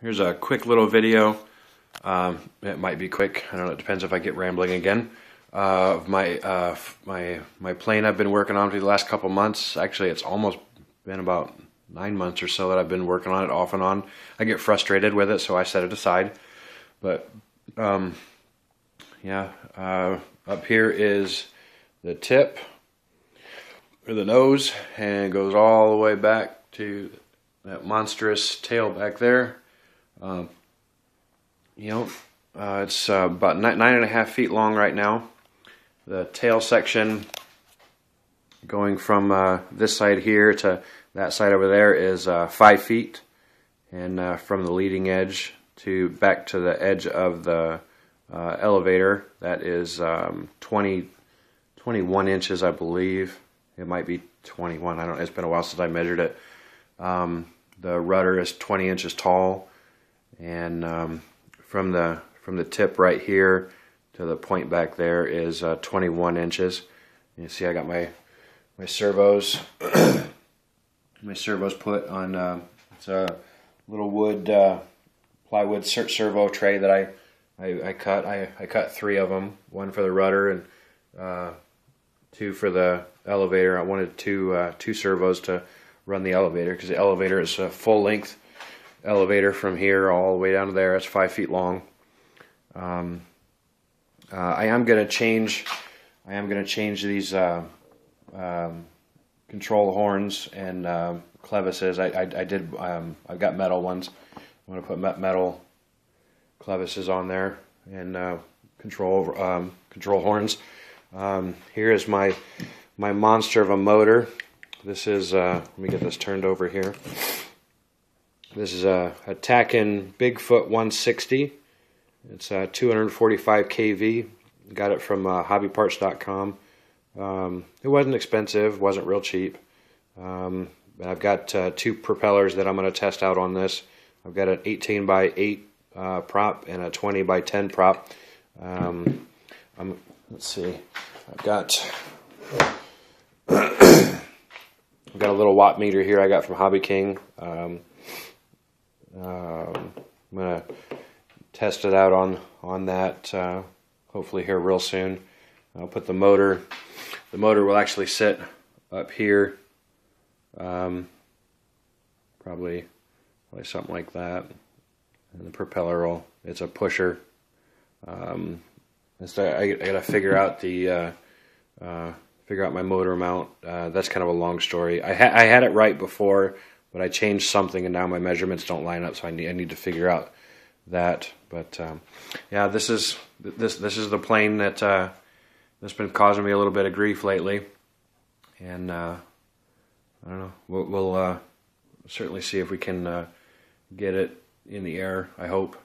Here's a quick little video. It might be quick. I don't know. It depends if I get rambling again. Of my plane I've been working on for the last couple months. Actually, it's almost been about 9 months or so that I've been working on it off and on. I get frustrated with it, so I set it aside. But yeah, up here is the tip or the nose, and it goes all the way back to that monstrous tail back there. It's about 9.5 feet long right now. The tail section going from this side here to that side over there is 5 feet, and from the leading edge to back to the edge of the elevator, that is 21 inches, I believe. It might be 21. I don't know. It's been a while since I measured it. The rudder is 20 inches tall, and from the tip right here to the point back there is 21 inches. You see, I got my servos. My servos put on. It's a little plywood servo tray that I cut. I cut 3 of them. 1 for the rudder and 2 for the elevator. I wanted two servos to run the elevator because the elevator is a full length elevator from here all the way down to there. It's 5 feet long. I am going to change these control horns and clevises. I've got metal ones. I'm going to put metal clevises on there and control horns. Here is my monster of a motor. This is let me get this turned over here. This is a Tackin Bigfoot 160. It's 245 kV. Got it from hobbyparts.com. It wasn't expensive, wasn't real cheap. I've got 2 propellers that I'm going to test out on this. I've got an 18 by 8 prop and a 20 by 10 prop. Let's see. I've got a little watt meter here I got from Hobby King. I'm gonna test it out on that hopefully here real soon. I'll put the motor. The motor will actually sit up here, probably something like that, and the propeller it's a pusher. I gotta figure out my motor mount. That's kind of a long story. I had it right before, but I changed something, and now my measurements don't line up. So I need to figure out that. But yeah, this is the plane that's been causing me a little bit of grief lately, and I don't know. We'll certainly see if we can get it in the air. I hope.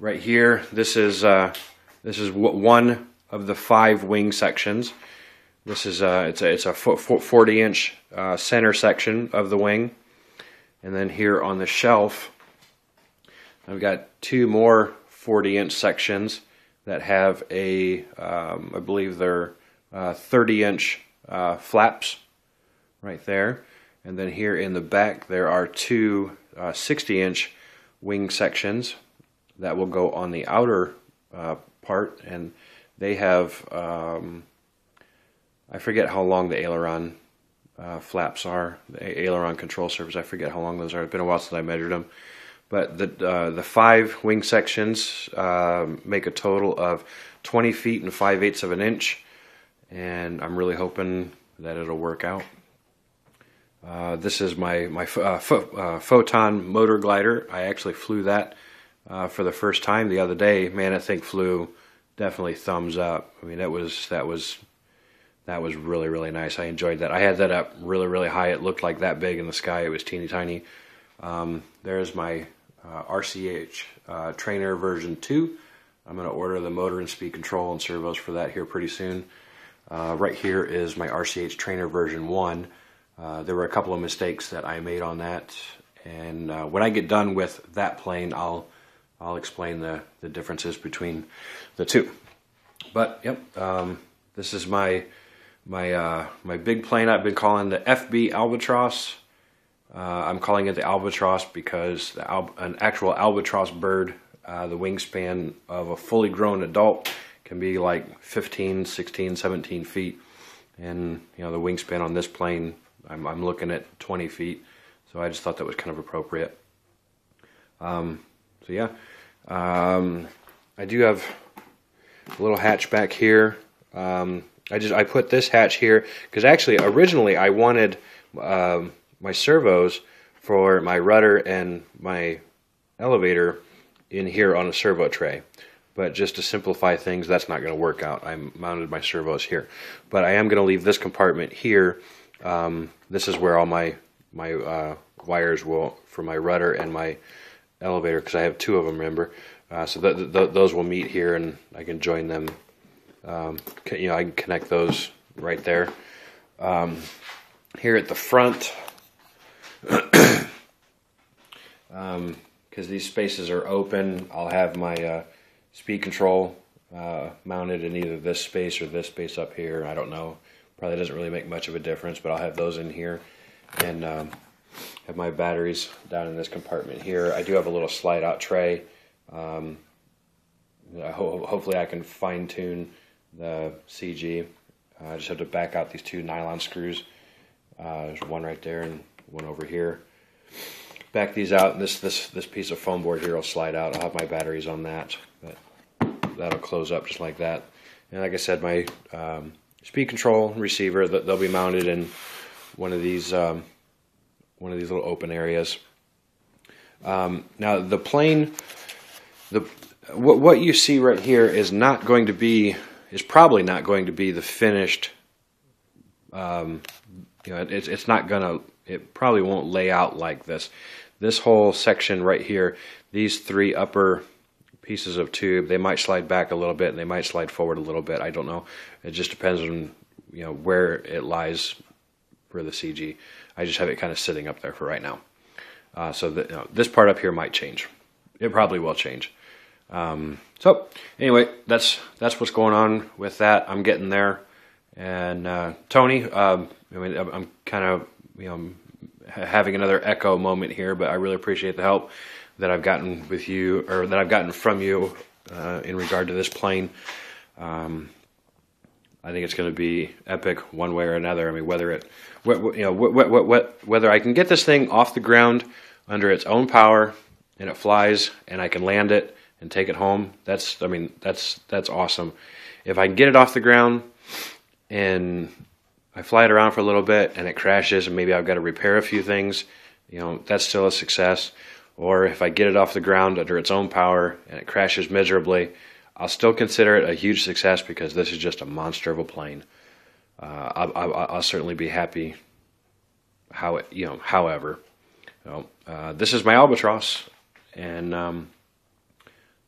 Right here, this is one of the 5 wing sections. This is it's a 40-inch center section of the wing, and then here on the shelf, I've got 2 more 40-inch sections that have I believe they're 30-inch flaps right there, and then here in the back there are 2 60-inch wing sections that will go on the outer part, and they have I forget how long the aileron flaps are, the aileron control surface. I forget how long those are. It's been a while since I measured them. But the 5 wing sections make a total of 20 feet and 5/8 of an inch, and I'm really hoping that it'll work out. This is my Photon motor glider. I actually flew that for the first time the other day. Man, that thing flew definitely thumbs up. I mean, that was really, really nice. I enjoyed that. I had that up really, really high. It looked like that big in the sky. It was teeny tiny. There's my RCH Trainer version 2. I'm going to order the motor and speed control and servos for that here pretty soon. Right here is my RCH Trainer version 1. There were a couple of mistakes that I made on that, and when I get done with that plane, I'll explain the differences between the 2. But yep, this is my big plane I've been calling the FB Albatross. I'm calling it the Albatross because an actual albatross bird, the wingspan of a fully grown adult can be like 15, 16, 17 feet. And you know, the wingspan on this plane, I'm looking at 20 feet. So I just thought that was kind of appropriate. So yeah, I do have a little hatch back here. I put this hatch here because actually originally I wanted my servos for my rudder and my elevator in here on a servo tray. But just to simplify things, that's not going to work out. I mounted my servos here. But I am going to leave this compartment here. This is where all my wires will, for my rudder and my elevator, because I have two of them, remember? So those will meet here, and I can join them. You know, I can connect those right there. Here at the front, because these spaces are open, I'll have my speed control mounted in either this space or this space up here. I don't know. Probably doesn't really make much of a difference, but I'll have those in here. And have my batteries down in this compartment here. I do have a little slide out tray. Hopefully I can fine tune the CG. I just have to back out these two nylon screws. There's one right there and one over here. Back these out, and this piece of foam board here will slide out. I'll have my batteries on that. That'll close up just like that. And like I said, my speed control receiver, they'll be mounted in one of these little open areas. Now the plane, what you see right here is probably not going to be the finished. You know, it's not gonna. It probably won't lay out like this. This whole section right here, these three upper pieces of tube, they might slide back a little bit and they might slide forward a little bit. I don't know. It just depends on, you know, where it lies for the CG. I just have it kind of sitting up there for right now. So that, you know, this part up here might change. It probably will change. So anyway, that's what's going on with that. I'm getting there. And Tony, I mean, I'm kind of, you know, having another echo moment here, but I really appreciate the help that I've gotten with you, or that I've gotten from you in regard to this plane. I think it's going to be epic one way or another. I mean, whether I can get this thing off the ground under its own power and it flies and I can land it and take it home, that's awesome. If I can get it off the ground and I fly it around for a little bit and it crashes and maybe I've got to repair a few things, you know, that's still a success. Or if I get it off the ground under its own power and it crashes miserably, I'll still consider it a huge success because this is just a monster of a plane. I'll certainly be happy. However, this is my Albatross, and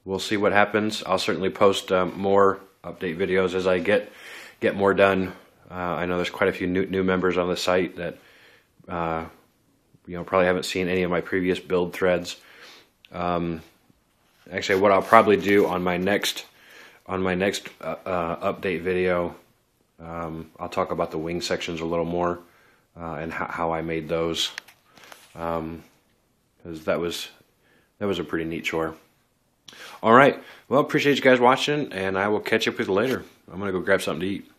we'll see what happens. I'll certainly post more update videos as I get more done. I know there's quite a few new members on the site that probably haven't seen any of my previous build threads. Actually, what I'll probably do on my next update video, I'll talk about the wing sections a little more and how I made those, because that was a pretty neat chore. All right, well, appreciate you guys watching, and I will catch up with you later. I'm gonna go grab something to eat.